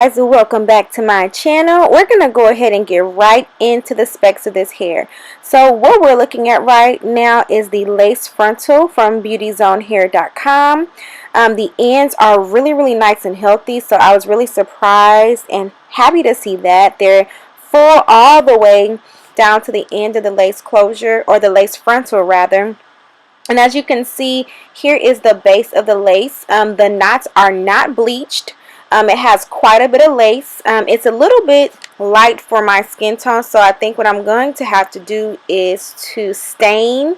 Guys, welcome back to my channel. We're going to go ahead and get right into the specs of this hair. So what we're looking at right now is the lace frontal from beautyzonehair.com. The ends are really nice and healthy, so I was really surprised and happy to see that. They're full all the way down to the end of the lace closure, or the lace frontal rather. And as you can see, here is the base of the lace. The knots are not bleached. It has quite a bit of lace. It's a little bit light for my skin tone, so I think what I'm going to have to do is to stain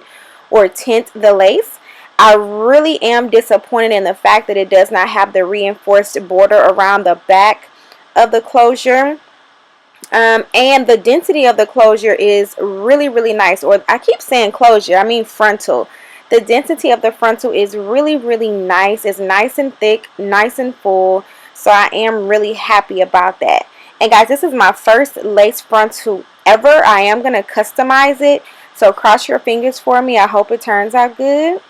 or tint the lace. I really am disappointed in the fact that it does not have the reinforced border around the back of the closure. And the density of the closure is really nice. Or I keep saying closure, I mean frontal. The density of the frontal is really nice. It's nice and thick, nice and full. So I am really happy about that. And guys, this is my first lace frontal ever. I am going to customize it. So cross your fingers for me. I hope it turns out good.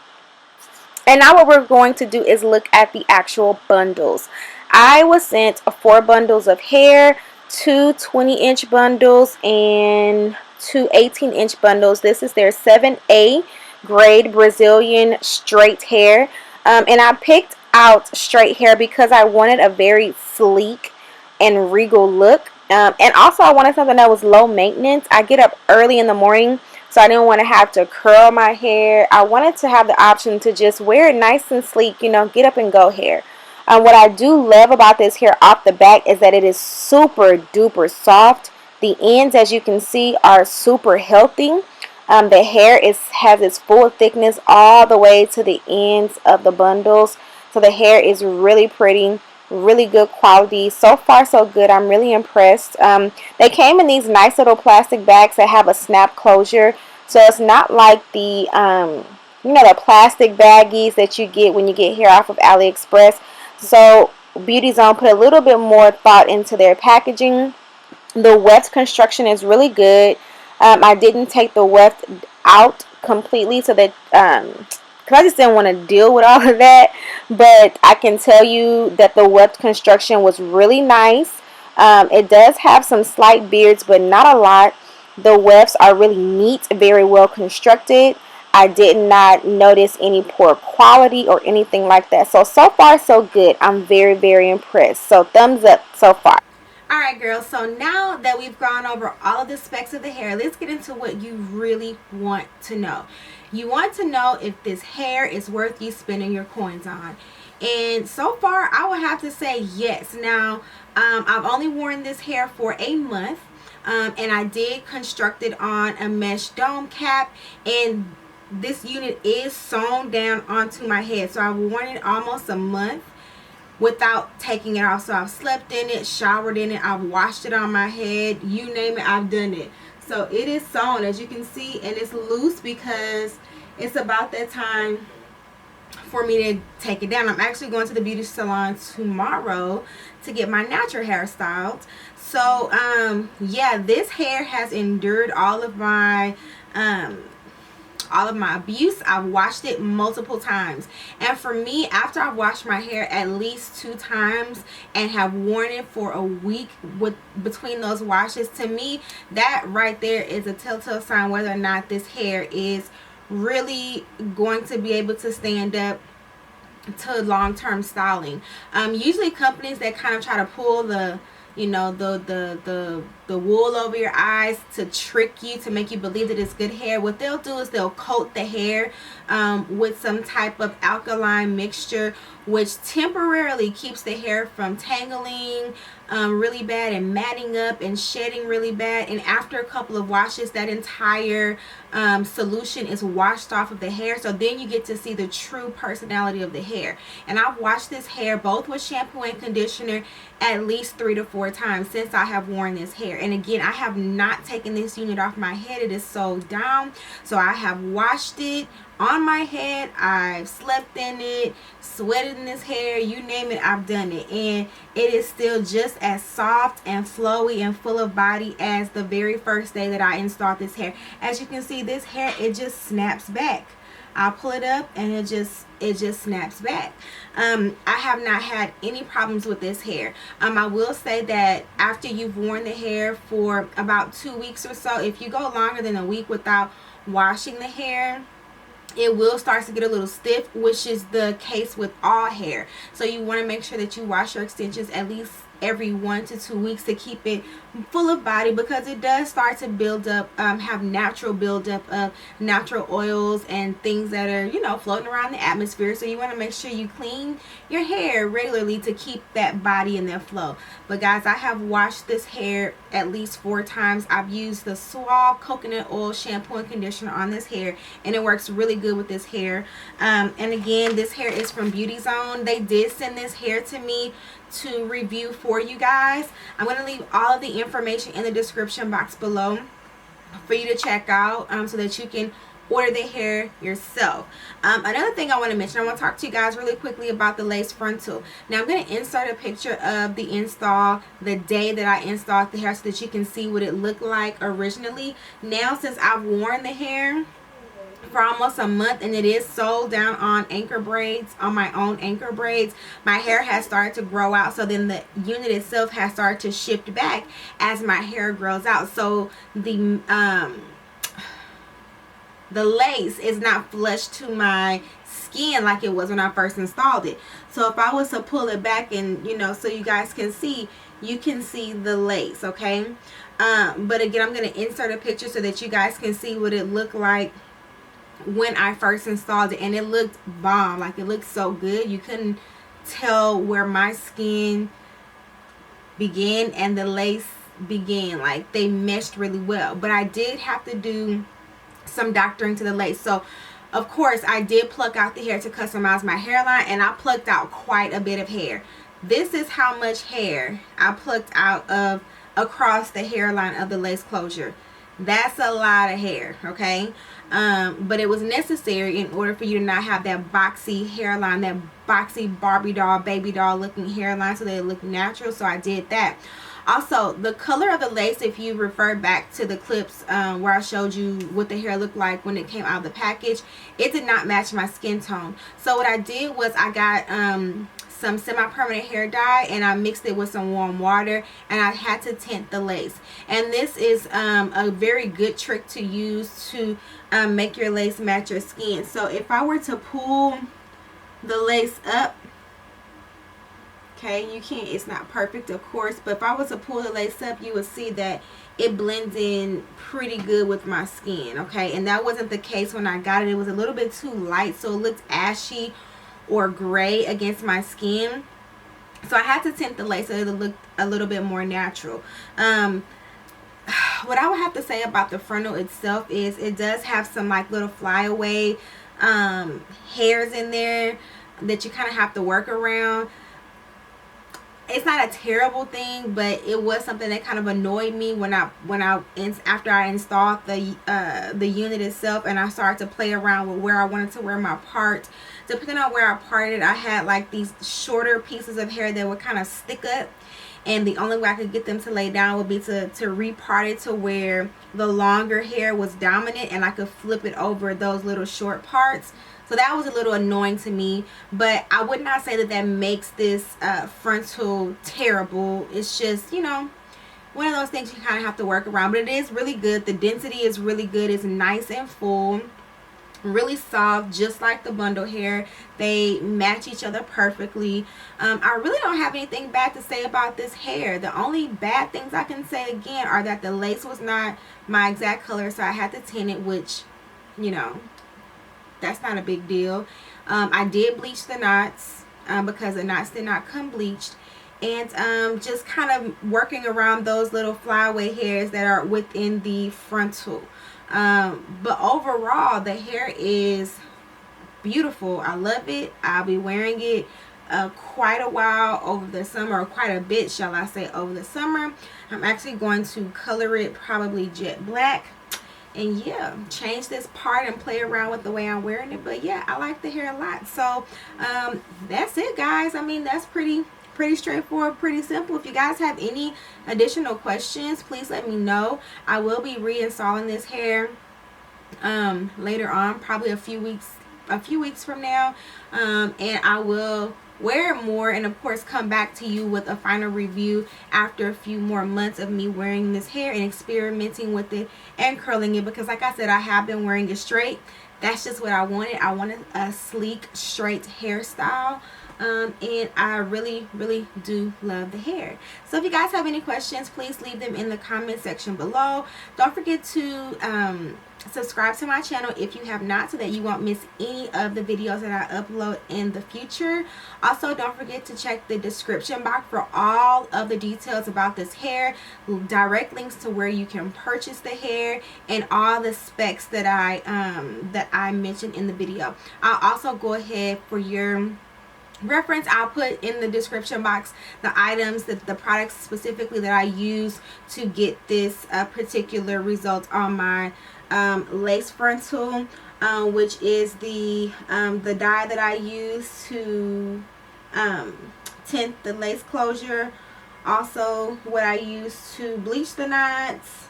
And now what we're going to do is look at the actual bundles. I was sent 4 bundles of hair, 2 20-inch bundles, and 2 18-inch bundles. This is their 7A grade Brazilian straight hair. And I picked out straight hair because I wanted a very sleek and regal look. And also I wanted something that was low maintenance. I get up early in the morning, so I didn't want to have to curl my hair. I wanted to have the option to just wear it nice and sleek, you know, get up and go hair. What I do love about this hair off the back is that it is super duper soft. The ends, as you can see, are super healthy. The hair has its full thickness all the way to the ends of the bundles. So the hair is really pretty, really good quality. So far so good. I'm really impressed. They came in these nice little plastic bags that have a snap closure. So it's not like the the plastic baggies that you get when you get hair off of AliExpress. So Beautyzone put a little bit more thought into their packaging. The weft construction is really good. I didn't take the weft out completely so that because I just didn't want to deal with all of that. But I can tell you that the weft construction was really nice. It does have some slight beards, but not a lot. The wefts are really neat, very well constructed. I did not notice any poor quality or anything like that. So far so good. I'm very impressed. So thumbs up so far. Alright girls, so now that we've gone over all of the specs of the hair, let's get into what you really want to know. You want to know if this hair is worth you spending your coins on. And so far, I would have to say yes. Now, I've only worn this hair for a month. And I did construct it on a mesh dome cap. And this unit is sewn down onto my head. So I've worn it almost a month without taking it off. So I've slept in it, showered in it, I've washed it on my head, you name it, I've done it. So it is sewn, as you can see, and it's loose because it's about that time for me to take it down. I'm actually going to the beauty salon tomorrow to get my natural hair styled. So yeah, this hair has endured all of my abuse. I've washed it multiple times, and for me, after I've washed my hair at least 2 times and have worn it for a week with between those washes, to me that right there is a telltale sign whether or not this hair is really going to be able to stand up to long-term styling. Usually companies that kind of try to pull the the wool over your eyes to trick you, to make you believe that it's good hair, what they'll do is they'll coat the hair with some type of alkaline mixture, which temporarily keeps the hair from tangling really bad and matting up and shedding really bad. And after a couple of washes, that entire solution is washed off of the hair. So then you get to see the true personality of the hair. And I've washed this hair both with shampoo and conditioner at least 3 to 4 times since I have worn this hair. And again, I have not taken this unit off my head. It is sewed down. So I have washed it on my head, I've slept in it, sweated in this hair, you name it, I've done it, and it is still just as soft and flowy and full of body as the very first day that I installed this hair. As you can see, this hair, it just snaps back. I'll pull it up and it just snaps back. I have not had any problems with this hair. I will say that after you've worn the hair for about 2 weeks or so, if you go longer than a week without washing the hair, it will start to get a little stiff, which is the case with all hair. So you want to make sure that you wash your extensions at least every 1 to 2 weeks to keep it full of body, because it does start to build up, have natural buildup of natural oils and things that are, you know, floating around the atmosphere. So you want to make sure you clean your hair regularly to keep that body in that flow. But guys, I have washed this hair at least 4 times. I've used the Suave coconut oil shampoo and conditioner on this hair, and it works really good with this hair. And again, this hair is from Beautizon. They did send this hair to me to review for you guys. I'm going to leave all of the information in the description box below for you to check out, so that you can order the hair yourself. Another thing I want to mention, I want to talk to you guys really quickly about the lace frontal. Now I'm going to insert a picture of the install, the day that I installed the hair, so that you can see what it looked like originally. Now, since I've worn the hair for almost a month and it is sold down on anchor braids, on my own anchor braids, my hair has started to grow out. So then the unit itself has started to shift back as my hair grows out. So the lace is not flush to my skin like it was when I first installed it. So if I was to pull it back and, you know, so you guys can see, you can see the lace, okay? But again, I'm going to insert a picture so that you guys can see what it looked like when I first installed it, and it looked bomb. Like, it looked so good. You couldn't tell where my skin began and the lace began. Like, they meshed really well. But I did have to do some doctoring to the lace. So of course I did pluck out the hair to customize my hairline, and I plucked out quite a bit of hair. This is how much hair I plucked out of across the hairline of the lace closure. That's a lot of hair, okay? But it was necessary in order for you to not have that boxy hairline, that boxy Barbie doll, baby doll looking hairline, so that it looked natural. So I did that. Also, the color of the lace, if you refer back to the clips where I showed you what the hair looked like when it came out of the package, it did not match my skin tone. So what I did was I got some semi-permanent hair dye, and I mixed it with some warm water, and I had to tint the lace. And this is a very good trick to use to make your lace match your skin. So if I were to pull the lace up, okay, you can't, it's not perfect of course, but if I was to pull the lace up, you would see that it blends in pretty good with my skin, okay? And that wasn't the case when I got it. It was a little bit too light, so it looked ashy or gray against my skin. So I had to tint the lace so it looked a little bit more natural. What I would have to say about the frontal itself is it does have some like little flyaway hairs in there that you kind of have to work around. It's not a terrible thing, but it was something that kind of annoyed me after I installed the unit itself, and I started to play around with where I wanted to wear my part. Depending on where I parted, I had like these shorter pieces of hair that would kind of stick up, and the only way I could get them to lay down would be to repart it to where the longer hair was dominant, and I could flip it over those little short parts. So that was a little annoying to me, but I would not say that that makes this frontal terrible. It's just, you know, one of those things you kind of have to work around, but it is really good. The density is really good. It's nice and full, really soft, just like the bundle hair. They match each other perfectly. I really don't have anything bad to say about this hair. The only bad things I can say again are that the lace was not my exact color, so I had to tint it, which, you know, that's not a big deal. I did bleach the knots because the knots did not come bleached, and just kind of working around those little flyaway hairs that are within the frontal. But overall, the hair is beautiful. I love it. I'll be wearing it quite a while over the summer, or quite a bit, shall I say, over the summer. I'm actually going to color it probably jet black, and yeah, change this part and play around with the way I'm wearing it. But yeah, I like the hair a lot. So that's it, guys. I mean, that's pretty straightforward, pretty simple. If you guys have any additional questions, please let me know. I will be reinstalling this hair later on, probably a few weeks a few weeks from now, and I will wear it more, and of course come back to you with a final review after a few more months of me wearing this hair and experimenting with it and curling it, because like I said, I have been wearing it straight. That's just what I wanted. I wanted a sleek, straight hairstyle. And I really do love the hair. So if you guys have any questions, please leave them in the comment section below. Don't forget to subscribe to my channel if you have not, so that you won't miss any of the videos that I upload in the future. Also, don't forget to check the description box for all of the details about this hair, direct links to where you can purchase the hair, and all the specs that I mentioned in the video. I'll also go ahead, for your reference, I'll put in the description box the items, the products specifically that I use to get this particular result on my lace frontal, which is the dye that I use to tint the lace closure. Also, what I use to bleach the knots.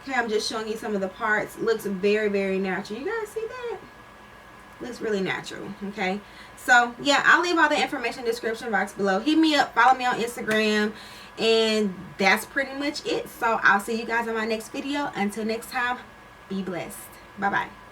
Okay, I'm just showing you some of the parts. Looks very natural. You guys see that? Looks really natural. Okay, so yeah, I'll leave all the information in the description box below. Hit me up, follow me on Instagram, and that's pretty much it. So I'll see you guys in my next video. Until next time, be blessed. Bye bye.